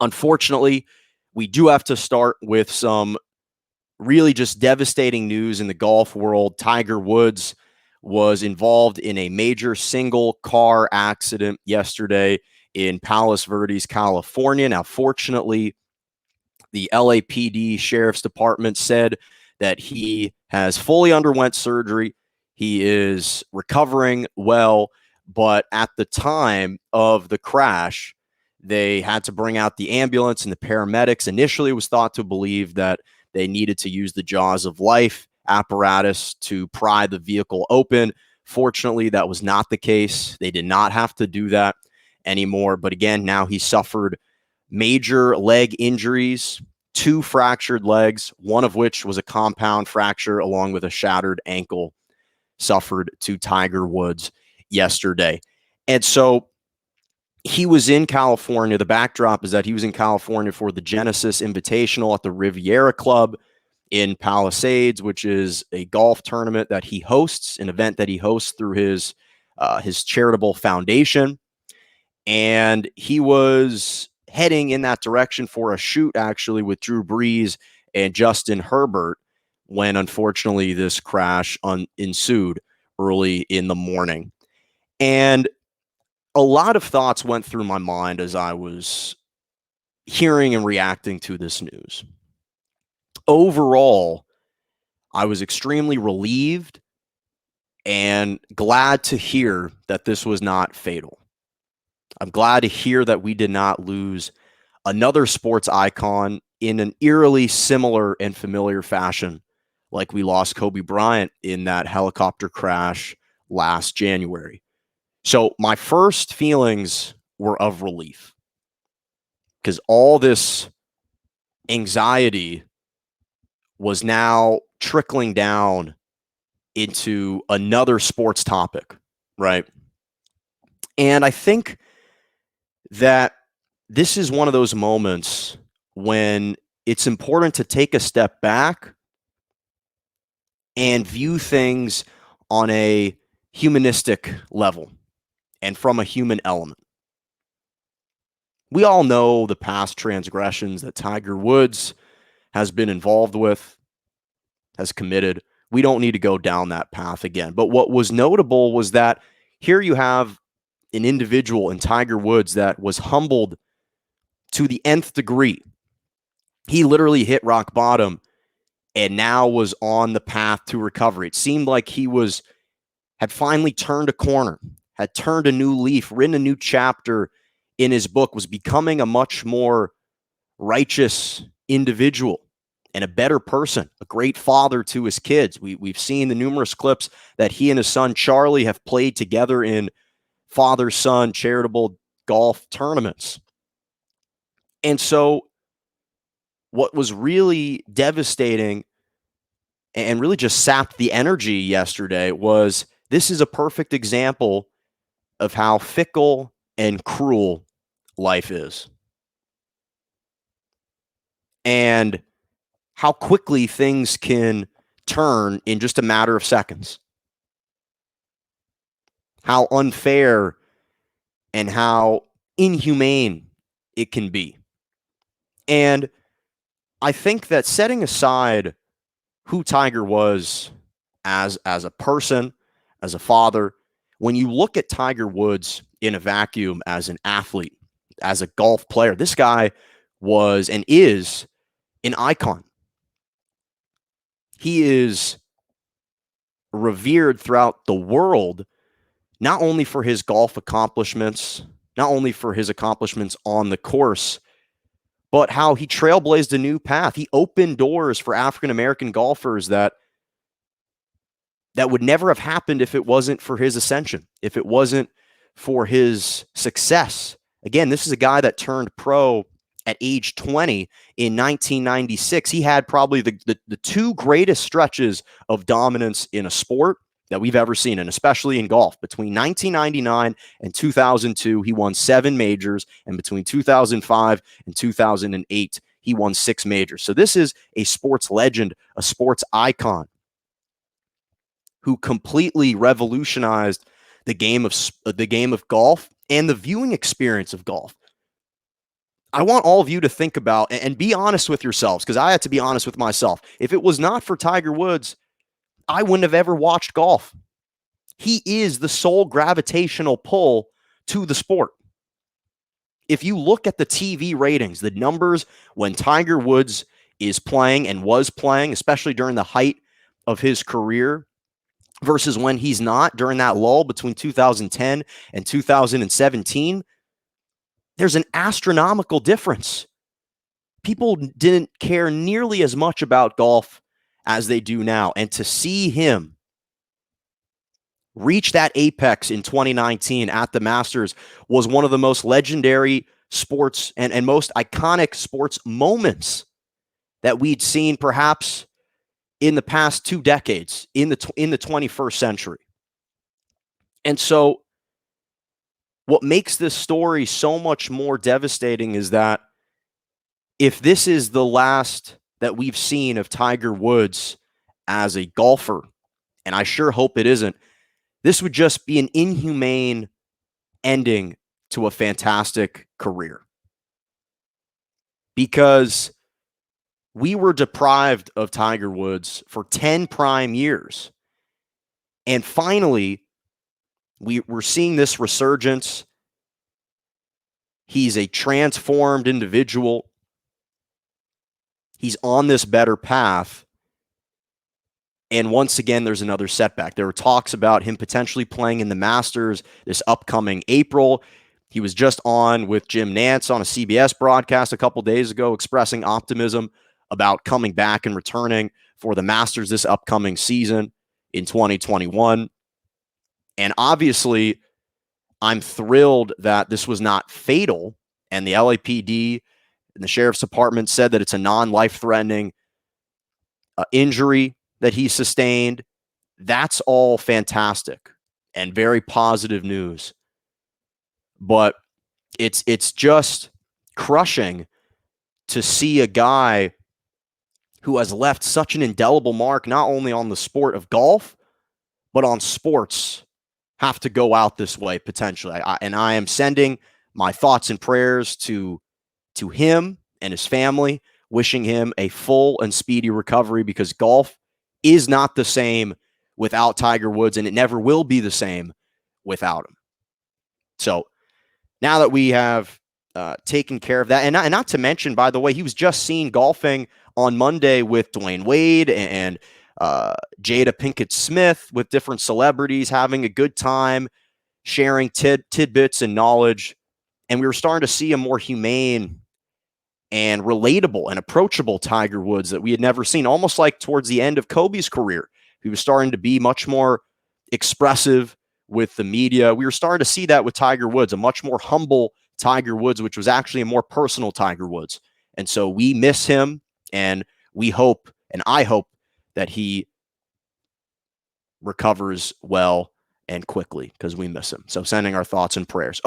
Unfortunately, we do have to start with some really just devastating news in the golf world. Tiger Woods was involved in a major single car accident yesterday in Palos Verdes, California. Now, fortunately, the LAPD Sheriff's Department said that he has fully underwent surgery. He is recovering well, but at the time of the crash, they had to bring out the ambulance and the paramedics. Initially, it was thought to believe that they needed to use the jaws of life apparatus to pry the vehicle open. Fortunately, that was not the case. They did not have to do that anymore. But again, now he suffered major leg injuries, 2 fractured legs, one of which was a compound fracture, along with a shattered ankle suffered to Tiger Woods yesterday. And so he was in California. The backdrop is that he was in California for the Genesis Invitational at the Riviera Club in Palisades, which is a golf tournament that he hosts, an event that he hosts through his charitable foundation. And he was heading in that direction for a shoot, actually, with Drew Brees and Justin Herbert, when unfortunately this crash ensued early in the morning. And a lot of thoughts went through my mind as I was hearing and reacting to this news. Overall, I was extremely relieved and glad to hear that this was not fatal. I'm glad to hear that we did not lose another sports icon in an eerily similar and familiar fashion, like we lost Kobe Bryant in that helicopter crash last January. So my first feelings were of relief, because all this anxiety was now trickling down into another sports topic, right? And I think that this is one of those moments when it's important to take a step back and view things on a humanistic level and from a human element. We all know the past transgressions that Tiger Woods has been involved with, has committed. We don't need to go down that path again. But what was notable was that here you have an individual in Tiger Woods that was humbled to the nth degree. He literally hit rock bottom and now was on the path to recovery. It seemed like he had finally turned a corner, had turned a new leaf, written a new chapter in his book, was becoming a much more righteous individual and a better person, a great father to his kids. We've seen the numerous clips that he and his son Charlie have played together in father-son charitable golf tournaments. And so what was really devastating and really just sapped the energy yesterday was this is a perfect example of how fickle and cruel life is, and how quickly things can turn in just a matter of seconds. How unfair and how inhumane it can be. And I think that setting aside who Tiger was as a person, as a father, when you look at Tiger Woods in a vacuum as an athlete, as a golf player, this guy was and is an icon. He is revered throughout the world, not only for his golf accomplishments, not only for his accomplishments on the course, but how he trailblazed a new path. He opened doors for African-American golfers that would never have happened if it wasn't for his ascension, if it wasn't for his success. Again, this is a guy that turned pro at age 20 in 1996. He had probably the 2 greatest stretches of dominance in a sport that we've ever seen, and especially in golf. Between 1999 and 2002, he won 7 majors, and between 2005 and 2008, he won 6 majors. So this is a sports legend, a sports icon who completely revolutionized the game of golf and the viewing experience of golf. I want all of you to think about and be honest with yourselves, because I had to be honest with myself. If it was not for Tiger Woods, I wouldn't have ever watched golf. He is the sole gravitational pull to the sport. If you look at the TV ratings, the numbers when Tiger Woods is playing and was playing, especially during the height of his career, versus when he's not during that lull between 2010 and 2017, there's an astronomical difference. People didn't care nearly as much about golf as they do now. And to see him reach that apex in 2019 at the Masters was one of the most legendary sports and most iconic sports moments that we'd seen perhaps in the past 2 decades in the 21st century. And so what makes this story so much more devastating is that if this is the last that we've seen of Tiger Woods as a golfer, and I sure hope it isn't, this would just be an inhumane ending to a fantastic career. Because we were deprived of Tiger Woods for 10 prime years. And finally, we're seeing this resurgence. He's a transformed individual. He's on this better path. And once again, there's another setback. There were talks about him potentially playing in the Masters this upcoming April. He was just on with Jim Nantz on a CBS broadcast a couple days ago, expressing optimism about coming back and returning for the Masters this upcoming season in 2021. And obviously, I'm thrilled that this was not fatal. And the LAPD and the Sheriff's Department said that it's a non-life-threatening injury that he sustained. That's all fantastic and very positive news. But it's just crushing to see a guy who has left such an indelible mark, not only on the sport of golf, but on sports, have to go out this way potentially. And I am sending my thoughts and prayers to him and his family, wishing him a full and speedy recovery, because golf is not the same without Tiger Woods, and it never will be the same without him. So now that we have taken care of that, and not to mention, by the way, he was just seen golfing on Monday with Dwayne Wade and Jada Pinkett Smith, with different celebrities, having a good time, sharing tidbits and knowledge. And we were starting to see a more humane and relatable and approachable Tiger Woods that we had never seen, almost like towards the end of Kobe's career. He was starting to be much more expressive with the media. We were starting to see that with Tiger Woods, a much more humble Tiger Woods, which was actually a more personal Tiger Woods. And so we miss him, and we hope, and I hope, that he recovers well and quickly, because we miss him. So sending our thoughts and prayers.